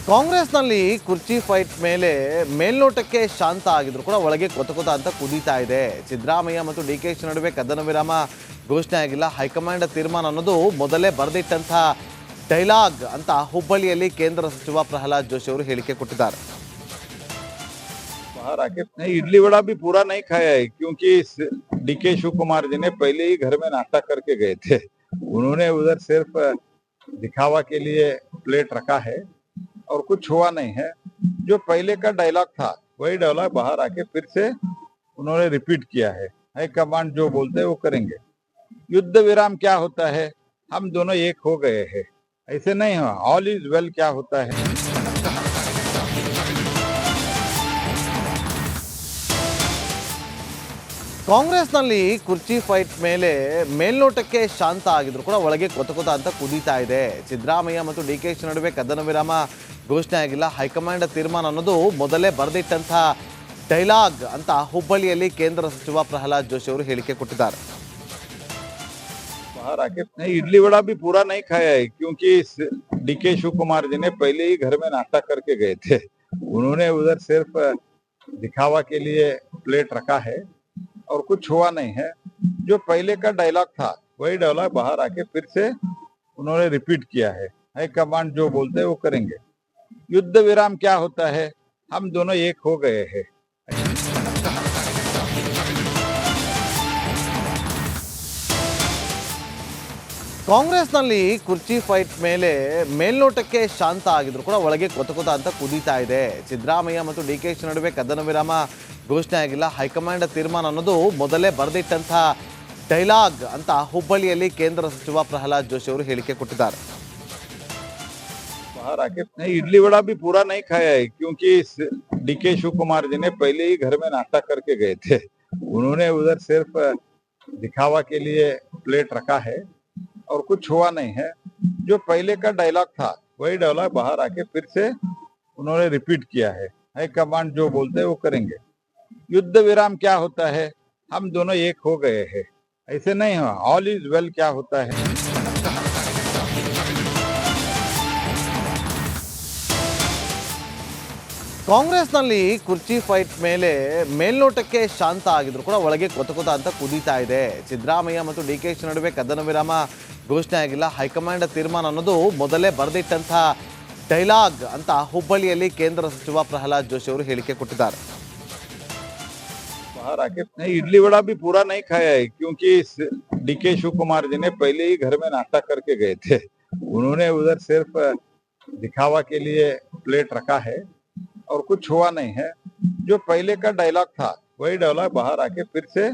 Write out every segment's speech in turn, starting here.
ಕಾಂಗ್ರೆಸ್ನಲ್ಲಿ ಕುರ್ಚಿ ಫೈಟ್ ಮೇಲೆ ಮೇಲ್ನೋಟಕ್ಕೆ ಶಾಂತ ಆಗಿದ್ರು ಕೂಡ ಒಳಗೆ ಕೊತ ಕೊತ ಅಂತ ಕುದೀತಾ ಇದೆ. ಸಿದ್ದರಾಮಯ್ಯ ಮತ್ತು ಡಿಕೆಶಿ ನಡುವೆ ಕದನ ವಿರಾಮ ಘೋಷಣೆ ಆಗಿಲ್ಲ. ಹೈಕಮಾಂಡ್ ತೀರ್ಮಾನ ಅನ್ನೋದು ಮೊದಲೇ ಬರೆದಿಟ್ಟಂತ ಡೈಲಾಗ್ ಅಂತ ಹುಬ್ಬಳ್ಳಿಯಲ್ಲಿ ಕೇಂದ್ರ ಸಚಿವ ಪ್ರಹ್ಲಾದ್ ಜೋಶಿ ಅವರು ಹೇಳಿಕೆ ಕೊಟ್ಟಿದ್ದಾರೆ. बाहर आके नहीं, इडली वड़ा भी पूरा नहीं खाया है क्योंकि डीके शिव कुमार जी ने पहले ही घर में नाश्ता करके गए थे। उन्होंने उधर सिर्फ दिखावा के लिए प्लेट रखा है और कुछ हुआ नहीं है। जो पहले का डायलॉग था वही डायलॉग बाहर आके फिर से उन्होंने रिपीट किया है। हाईकमांड जो बोलते हैं वो करेंगे। युद्ध विराम क्या होता है, हम दोनों एक हो गए हैं, ऐसे नहीं हुआ। ऑल इज वेल क्या होता है। ಕಾಂಗ್ರೆಸ್ನಲ್ಲಿ ಕುರ್ಚಿ ಫೈಟ್ ಮೇಲೆ ಮೇಲ್ನೋಟಕ್ಕೆ ಶಾಂತ ಆಗಿದ್ರು ಕೂಡ ಒಳಗೆ ಕೊತ ಕೊತ ಅಂತ ಕುದೀತಾ ಇದೆ. ಸಿದ್ದರಾಮಯ್ಯ ಮತ್ತು ಡಿಕೆಶಿ ನಡುವೆ ಕದನ ವಿರಾಮ ಘೋಷಣೆ ಆಗಿಲ್ಲ. ಹೈಕಮಾಂಡ್ ತೀರ್ಮಾನ ಅನ್ನೋದು ಮೊದಲೇ ಬರೆದಿಟ್ಟಂತ ಡೈಲಾಗ್ ಅಂತ ಹುಬ್ಬಳ್ಳಿಯಲ್ಲಿ ಕೇಂದ್ರ ಸಚಿವ ಪ್ರಹ್ಲಾದ್ ಜೋಶಿ ಅವರು ಹೇಳಿಕೆ ಕೊಟ್ಟಿದ್ದಾರೆ. बाहर आके नहीं, इडली वड़ा भी पूरा नहीं खाया है क्योंकि डीके शिव कुमार जी ने पहले ही घर में नाश्ता करके गए थे। उन्होंने उधर सिर्फ दिखावा के लिए प्लेट रखा है और कुछ हुआ नहीं है। जो पहले का डायलॉग था वही डायलॉग बाहर आके फिर से उन्होंने रिपीट किया है। हाईकमांड जो बोलते हैं वो करेंगे। युद्ध विराम क्या होता है, हम दोनों एक हो गए हैं। ಕಾಂಗ್ರೆಸ್ನಲ್ಲಿ ಕುರ್ಚಿ ಫೈಟ್ ಮೇಲೆ ಮೇಲ್ನೋಟಕ್ಕೆ ಶಾಂತ ಆಗಿದ್ರು ಕೂಡ ಒಳಗೆ ಕೊತ ಕೊತ ಅಂತ ಕುದೀತಾ ಇದೆ. ಸಿದ್ದರಾಮಯ್ಯ ಮತ್ತು ಡಿಕೆಶಿ ನಡುವೆ ಕದನ ವಿರಾಮ ಘೋಷಣೆ ಆಗಿಲ್ಲ. ಹೈಕಮಾಂಡ್ ತೀರ್ಮಾನ ಅನ್ನೋದು ಮೊದಲೇ ಬರೆದಿಟ್ಟಂತ ಡೈಲಾಗ್ ಅಂತ ಹುಬ್ಬಳ್ಳಿಯಲ್ಲಿ ಕೇಂದ್ರ ಸಚಿವ ಪ್ರಹ್ಲಾದ್ ಜೋಶಿ ಅವರು ಹೇಳಿಕೆ ಕೊಟ್ಟಿದ್ದಾರೆ. बाहर आके नहीं, इडली वड़ा भी पूरा नहीं खाया है क्योंकि डीके शिव कुमार जी ने पहले ही घर में नाश्ता करके गए थे। उन्होंने उधर सिर्फ दिखावा के लिए प्लेट रखा है और कुछ हुआ नहीं है। जो पहले का डायलॉग था वही डायलॉग बाहर आके फिर से उन्होंने रिपीट किया है। हाईकमांड जो बोलते हैं वो करेंगे। युद्ध विराम क्या होता है, हम दोनों एक हो गए हैं, ऐसे नहीं हुआ। ऑल इज वेल क्या होता है। ಕಾಂಗ್ರೆಸ್ನಲ್ಲಿ ಕುರ್ಚಿ ಫೈಟ್ ಮೇಲೆ ಮೇಲ್ನೋಟಕ್ಕೆ ಶಾಂತ ಆಗಿದ್ರು ಕೂಡ ಒಳಗೆ ಕೊತ ಕೊತ ಅಂತ ಕುದೀತಾ ಇದೆ. ಸಿದ್ದರಾಮಯ್ಯ ಮತ್ತು ಡಿಕೆಶಿ ನಡುವೆ ಕದನ ವಿರಾಮ ಘೋಷಣೆ ಆಗಿಲ್ಲ. ಹೈಕಮಾಂಡ್ ತೀರ್ಮಾನ ಅನ್ನೋದು ಮೊದಲೇ ಬರೆದಿಟ್ಟಂತ ಡೈಲಾಗ್ ಅಂತ ಹುಬ್ಬಳ್ಳಿಯಲ್ಲಿ ಕೇಂದ್ರ ಸಚಿವ ಪ್ರಹ್ಲಾದ್ ಜೋಶಿ ಅವರು ಹೇಳಿಕೆ ಕೊಟ್ಟಿದ್ದಾರೆ. बाहर आके नहीं, इडली वड़ा भी पूरा नहीं खाया है क्योंकि डीके शिव कुमार जी ने पहले ही घर में नाश्ता करके गए थे। उन्होंने उधर सिर्फ दिखावा के लिए प्लेट रखा है और कुछ हुआ नहीं है। जो पहले का डायलॉग था वही डायलॉग बाहर आके फिर से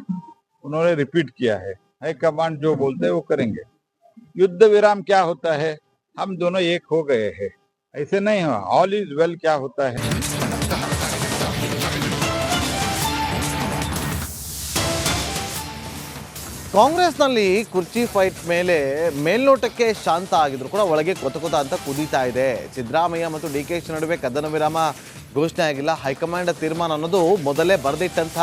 उन्होंने रिपीट किया है। हाईकमांड जो बोलते हैं वो करेंगे। युद्ध विराम क्या होता है, हम दोनों एक हो गए हैं, ऐसे नहीं हुआ। ऑल इज वेल क्या होता है। ಕಾಂಗ್ರೆಸ್ನಲ್ಲಿ ಕುರ್ಚಿ ಫೈಟ್ ಮೇಲೆ ಮೇಲ್ನೋಟಕ್ಕೆ ಶಾಂತ ಆಗಿದ್ರು ಕೂಡ ಒಳಗೆ ಕೊತ ಕೊತ ಅಂತ ಕುದೀತಾ ಇದೆ. ಸಿದ್ದರಾಮಯ್ಯ ಮತ್ತು ಡಿಕೆಶಿ ನಡುವೆ ಕದನ ವಿರಾಮ ಘೋಷಣೆ ಆಗಿಲ್ಲ. ಹೈಕಮಾಂಡ್ ತೀರ್ಮಾನ ಅನ್ನೋದು ಮೊದಲೇ ಬರೆದಿಟ್ಟಂತ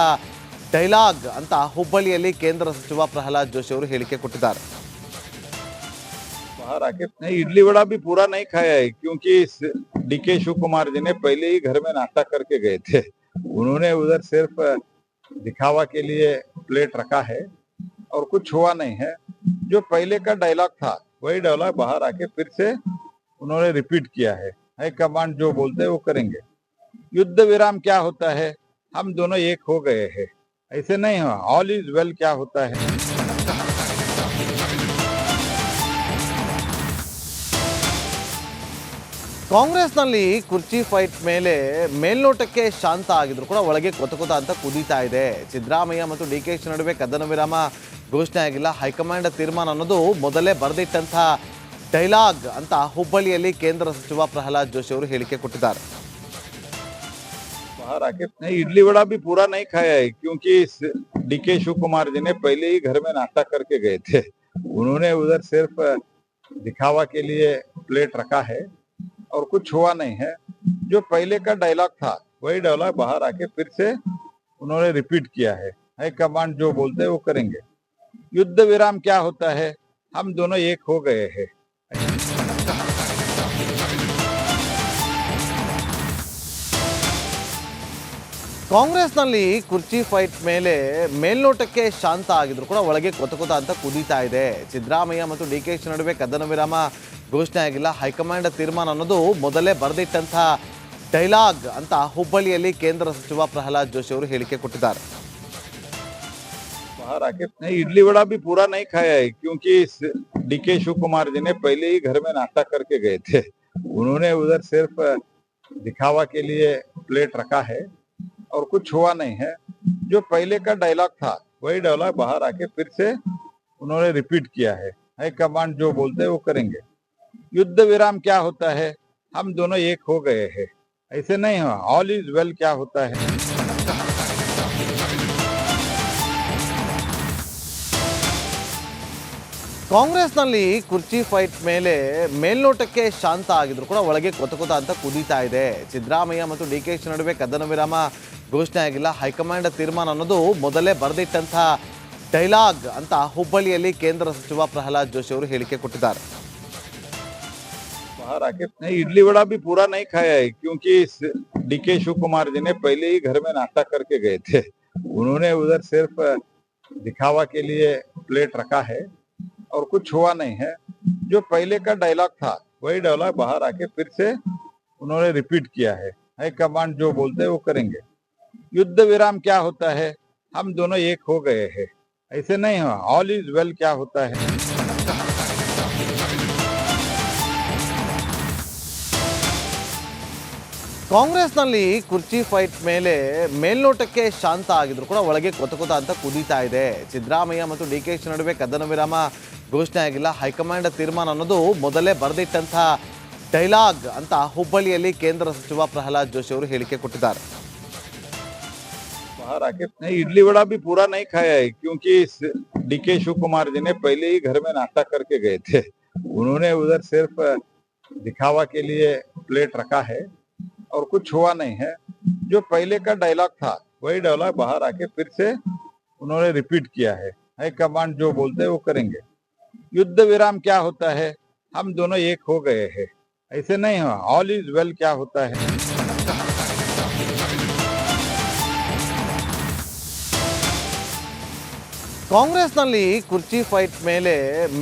ಡೈಲಾಗ್ ಅಂತ ಹುಬ್ಬಳ್ಳಿಯಲ್ಲಿ ಕೇಂದ್ರ ಸಚಿವ ಪ್ರಹ್ಲಾದ್ ಜೋಶಿ ಅವರು ಹೇಳಿಕೆ ಕೊಟ್ಟಿದ್ದಾರೆ. बाहर आके नहीं, इडली वड़ा भी पूरा नहीं खाया है क्योंकि डीके शिव कुमार जी ने पहले ही घर में नाश्ता करके गए थे। उन्होंने उधर सिर्फ दिखावा के लिए प्लेट रखा है और कुछ हुआ नहीं है। जो पहले का डायलॉग था वही डायलॉग बाहर आके फिर से उन्होंने रिपीट किया है। हाईकमांड जो बोलते हैं वो करेंगे। युद्ध विराम क्या होता है, हम दोनों एक हो गए हैं, ऐसे नहीं हुआ। ऑल इज वेल क्या होता है। ಕಾಂಗ್ರೆಸ್ನಲ್ಲಿ ಕುರ್ಚಿ ಫೈಟ್ ಮೇಲೆ ಮೇಲ್ನೋಟಕ್ಕೆ ಶಾಂತ ಆಗಿದ್ರು ಕೂಡ ಒಳಗೆ ಕೊತ ಕೊತ ಅಂತ ಕುದೀತಾ ಇದೆ. ಸಿದ್ದರಾಮಯ್ಯ ಮತ್ತು ಡಿಕೆಶಿ ನಡುವೆ ಕದನ ವಿರಾಮ ಘೋಷಣೆ ಆಗಿಲ್ಲ. ಹೈಕಮಾಂಡ್ ತೀರ್ಮಾನ ಅನ್ನೋದು ಮೊದಲೇ ಬರೆದಿಟ್ಟಂತ ಡೈಲಾಗ್ ಅಂತ ಹುಬ್ಬಳ್ಳಿಯಲ್ಲಿ ಕೇಂದ್ರ ಸಚಿವ ಪ್ರಹ್ಲಾದ್ ಜೋಶಿ ಅವರು ಹೇಳಿಕೆ ಕೊಟ್ಟಿದ್ದಾರೆ. बाहर आके नहीं, इडली वड़ा भी पूरा नहीं खाया है क्योंकि डीके शिव कुमार जी ने पहले ही घर में नाश्ता करके गए थे। उन्होंने उधर सिर्फ दिखावा के लिए प्लेट रखा है और कुछ हुआ नहीं है। जो पहले का डायलॉग था वही डायलॉग बाहर आके फिर से उन्होंने रिपीट किया है। हाईकमांड जो बोलते हैं वो करेंगे। युद्ध विराम क्या होता है, हम दोनों एक हो गए हैं। ಕಾಂಗ್ರೆಸ್ನಲ್ಲಿ ಕುರ್ಚಿ ಫೈಟ್ ಮೇಲೆ ಮೇಲ್ನೋಟಕ್ಕೆ ಶಾಂತ ಆಗಿದ್ರು ಕೂಡ ಒಳಗೆ ಕೊತ ಕೊತ ಅಂತ ಕುದೀತಾ ಇದೆ. ಸಿದ್ದರಾಮಯ್ಯ ಮತ್ತು ಡಿಕೆಶಿ ನಡುವೆ ಕದನ ವಿರಾಮ ಘೋಷಣೆ ಆಗಿಲ್ಲ. ಹೈಕಮಾಂಡ್ ತೀರ್ಮಾನ ಅನ್ನೋದು ಮೊದಲೇ ಬರೆದಿಟ್ಟಂಥ ಡೈಲಾಗ್ ಅಂತ ಹುಬ್ಬಳ್ಳಿಯಲ್ಲಿ ಕೇಂದ್ರ ಸಚಿವ ಪ್ರಹ್ಲಾದ್ ಜೋಶಿ ಅವರು ಹೇಳಿಕೆ ಕೊಟ್ಟಿದ್ದಾರೆ. बाहर आके नहीं, इडली वड़ा भी पूरा नहीं खाया है क्योंकि डीके शिव कुमार जी ने पहले ही घर में नाश्ता करके गए थे. उन्होंने उधर सिर्फ दिखावा के लिए प्लेट रखा है और कुछ हुआ नहीं है. जो पहले का डायलॉग था वही डायलॉग बाहर आके फिर से उन्होंने रिपीट किया है. हाईकमांड जो बोलते हैं वो करेंगे. युद्ध विराम क्या होता है, हम दोनों एक हो गए हैं, ऐसे नहीं हुआ. ऑल इज वेल क्या होता है. ಕಾಂಗ್ರೆಸ್ನಲ್ಲಿ ಕುರ್ಚಿ ಫೈಟ್ ಮೇಲೆ ಮೇಲ್ನೋಟಕ್ಕೆ ಶಾಂತ ಆಗಿದ್ರು ಕೂಡ ಒಳಗೆ ಕೊತ ಕೊತ ಅಂತ ಕುದೀತಾ ಇದೆ. ಸಿದ್ದರಾಮಯ್ಯ ಮತ್ತು ಡಿಕೆಶಿ ನಡುವೆ ಕದನ ವಿರಾಮ ಘೋಷಣೆ ಆಗಿಲ್ಲ. ಹೈಕಮಾಂಡ್ ತೀರ್ಮಾನ ಅನ್ನೋದು ಮೊದಲೇ ಬರೆದಿಟ್ಟಂಥ ಡೈಲಾಗ್ ಅಂತ ಹುಬ್ಬಳ್ಳಿಯಲ್ಲಿ ಕೇಂದ್ರ ಸಚಿವ ಪ್ರಹ್ಲಾದ್ ಜೋಶಿ ಅವರು ಹೇಳಿಕೆ ಕೊಟ್ಟಿದ್ದಾರೆ. बाहर आके नहीं, इडली वड़ा भी पूरा नहीं खाया है क्योंकि डीके शिव कुमार जी ने पहले ही घर में नाश्ता करके गए थे. उन्होंने उधर सिर्फ दिखावा के लिए प्लेट रखा है और कुछ हुआ नहीं है. जो पहले का डायलॉग था वही डायलॉग बाहर आके फिर से उन्होंने रिपीट किया है. हाईकमांड जो बोलते हैं वो करेंगे. युद्ध विराम क्या होता है, हम दोनों एक हो गए हैं, ऐसे नहीं हुआ. ऑल इज वेल क्या होता है. ಕಾಂಗ್ರೆಸ್ನಲ್ಲಿ ಕುರ್ಚಿ ಫೈಟ್ ಮೇಲೆ ಮೇಲ್ನೋಟಕ್ಕೆ ಶಾಂತ ಆಗಿದ್ರು ಕೂಡ ಒಳಗೆ ಕೊತ ಕೊತ ಅಂತ ಕುದೀತಾ ಇದೆ. ಸಿದ್ದರಾಮಯ್ಯ ಮತ್ತು ಡಿಕೆಶಿ ನಡುವೆ ಕದನ ವಿರಾಮ ಘೋಷಣೆ ಆಗಿಲ್ಲ. ಹೈಕಮಾಂಡ್ ತೀರ್ಮಾನ ಅನ್ನೋದು ಮೊದಲೇ ಬರೆದಿಟ್ಟಂಥ ಡೈಲಾಗ್ ಅಂತ ಹುಬ್ಬಳ್ಳಿಯಲ್ಲಿ ಕೇಂದ್ರ ಸಚಿವ ಪ್ರಹ್ಲಾದ್ ಜೋಶಿ ಅವರು ಹೇಳಿಕೆ ಕೊಟ್ಟಿದ್ದಾರೆ. बाहर आके नहीं, इडली वड़ा भी पूरा नहीं खाया है क्योंकि डीके शिव कुमार जी ने पहले ही घर में नाश्ता करके गए थे. उन्होंने उधर सिर्फ दिखावा के लिए प्लेट रखा है और कुछ हुआ नहीं है. जो पहले का डायलॉग था वही डायलॉग बाहर आके फिर से उन्होंने रिपीट किया है. हाईकमांड जो बोलते हैं वो करेंगे. युद्ध विराम क्या होता है, हम दोनों एक हो गए हैं, ऐसे नहीं हुआ. ऑल इज वेल क्या होता है. ಕಾಂಗ್ರೆಸ್ನಲ್ಲಿ ಕುರ್ಚಿ ಫೈಟ್ ಮೇಲೆ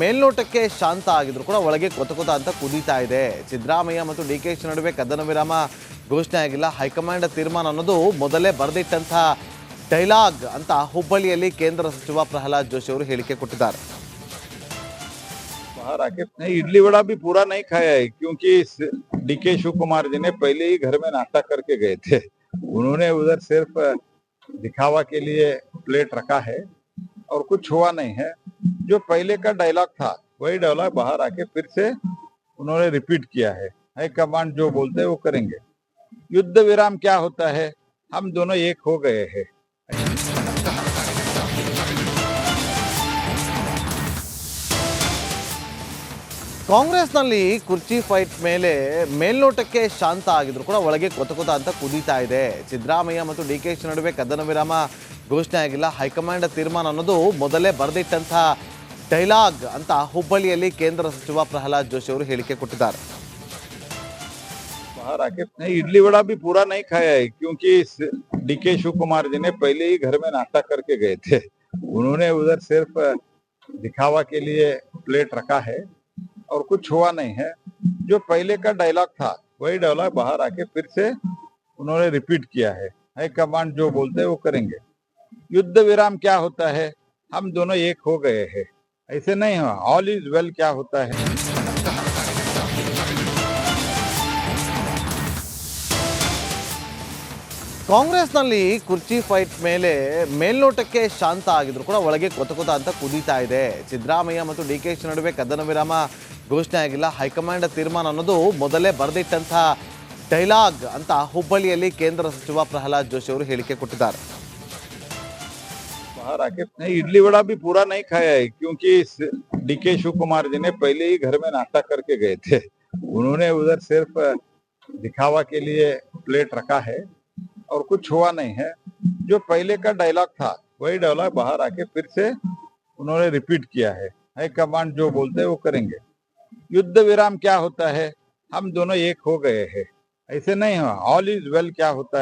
ಮೇಲ್ನೋಟಕ್ಕೆ ಶಾಂತ ಆಗಿದ್ರು ಕೂಡ ಒಳಗೆ ಕೊತ ಕೊತ ಅಂತ ಕುದೀತಾ ಇದೆ. ಸಿದ್ದರಾಮಯ್ಯ ಮತ್ತು ಡಿಕೆಶಿ ನಡುವೆ ಕದನ ವಿರಾಮ ಘೋಷಣೆ ಆಗಿಲ್ಲ. ಹೈಕಮಾಂಡ್ ತೀರ್ಮಾನ ಅನ್ನೋದು ಮೊದಲೇ ಬರೆದಿಟ್ಟಂಥ ಡೈಲಾಗ್ ಅಂತ ಹುಬ್ಬಳ್ಳಿಯಲ್ಲಿ ಕೇಂದ್ರ ಸಚಿವ ಪ್ರಹ್ಲಾದ್ ಜೋಶಿ ಅವರು ಹೇಳಿಕೆ ಕೊಟ್ಟಿದ್ದಾರೆ. बाहर आके नहीं, इडली वड़ा भी पूरा नहीं खाया है क्योंकि डीके शिव कुमार जी ने पहले ही घर में नाश्ता करके गए थे. उन्होंने उधर सिर्फ दिखावा के लिए प्लेट रखा है और कुछ हुआ नहीं है. जो पहले का डायलॉग था वही डायलॉग बाहर आके फिर से उन्होंने रिपीट किया है. हाईकमांड जो बोलते हैं वो करेंगे. युद्ध विराम क्या होता है, हम दोनों एक हो गए हैं. ಕಾಂಗ್ರೆಸ್ನಲ್ಲಿ ಕುರ್ಚಿ ಫೈಟ್ ಮೇಲೆ ಮೇಲ್ನೋಟಕ್ಕೆ ಶಾಂತ ಆಗಿದ್ರು ಕೂಡ ಒಳಗೆ ಕೊತ ಕೊತ ಅಂತ ಕುದೀತಾ ಇದೆ. ಸಿದ್ದರಾಮಯ್ಯ ಮತ್ತು ಡಿಕೆಶಿ ನಡುವೆ ಕದನ ವಿರಾಮ ಘೋಷಣೆ ಆಗಿಲ್ಲ. ಹೈಕಮಾಂಡ್ ತೀರ್ಮಾನ ಅನ್ನೋದು ಮೊದಲೇ ಬರೆದಿಟ್ಟಂಥ ಡೈಲಾಗ್ ಅಂತ ಹುಬ್ಬಳ್ಳಿಯಲ್ಲಿ ಕೇಂದ್ರ ಸಚಿವ ಪ್ರಹ್ಲಾದ್ ಜೋಶಿ ಅವರು ಹೇಳಿಕೆ ಕೊಟ್ಟಿದ್ದಾರೆ. बाहर आके नहीं, इडली वड़ा भी पूरा नहीं खाया है क्योंकि डीके शिव कुमार जी ने पहले ही घर में नाश्ता करके गए थे. उन्होंने उधर सिर्फ दिखावा के लिए प्लेट रखा है और कुछ हुआ नहीं है. जो पहले का डायलॉग था वही डायलॉग बाहर आके फिर से उन्होंने रिपीट किया है. हाईकमांड जो बोलते हैं वो करेंगे. युद्ध विराम क्या होता है, हम दोनों एक हो गए हैं, ऐसे नहीं हुआ. ऑल इज वेल क्या होता है. ಕಾಂಗ್ರೆಸ್ನಲ್ಲಿ ಕುರ್ಚಿ ಫೈಟ್ ಮೇಲೆ ಮೇಲ್ನೋಟಕ್ಕೆ ಶಾಂತ ಆಗಿದ್ರು ಕೂಡ ಒಳಗೆ ಕೊತ ಕೊತ ಅಂತ ಕುದೀತಾ ಇದೆ. ಸಿದ್ದರಾಮಯ್ಯ ಮತ್ತು ಡಿಕೆಶಿ ನಡುವೆ ಕದನ ವಿರಾಮ ಘೋಷಣೆ ಆಗಿಲ್ಲ. ಹೈಕಮಾಂಡ್ ತೀರ್ಮಾನ ಅನ್ನೋದು ಮೊದಲೇ ಬರೆದಿಟ್ಟಂಥ ಡೈಲಾಗ್ ಅಂತ ಹುಬ್ಬಳ್ಳಿಯಲ್ಲಿ ಕೇಂದ್ರ ಸಚಿವ ಪ್ರಹ್ಲಾದ್ ಜೋಶಿ ಅವರು ಹೇಳಿಕೆ ಕೊಟ್ಟಿದ್ದಾರೆ. बाहर आके नहीं, इडली वड़ा भी पूरा नहीं खाया है क्योंकि डीके शिव कुमार जी ने पहले ही घर में नाश्ता करके गए थे. उन्होंने उधर सिर्फ दिखावा के लिए प्लेट रखा है और कुछ हुआ नहीं है. जो पहले का डायलॉग था वही डायलॉग बाहर आके फिर से उन्होंने रिपीट किया है. हाईकमांड जो बोलते हैं वो करेंगे. युद्ध विराम क्या होता है, हम दोनों एक हो गए हैं, ऐसे नहीं हुआ. ऑल इज वेल क्या होता है.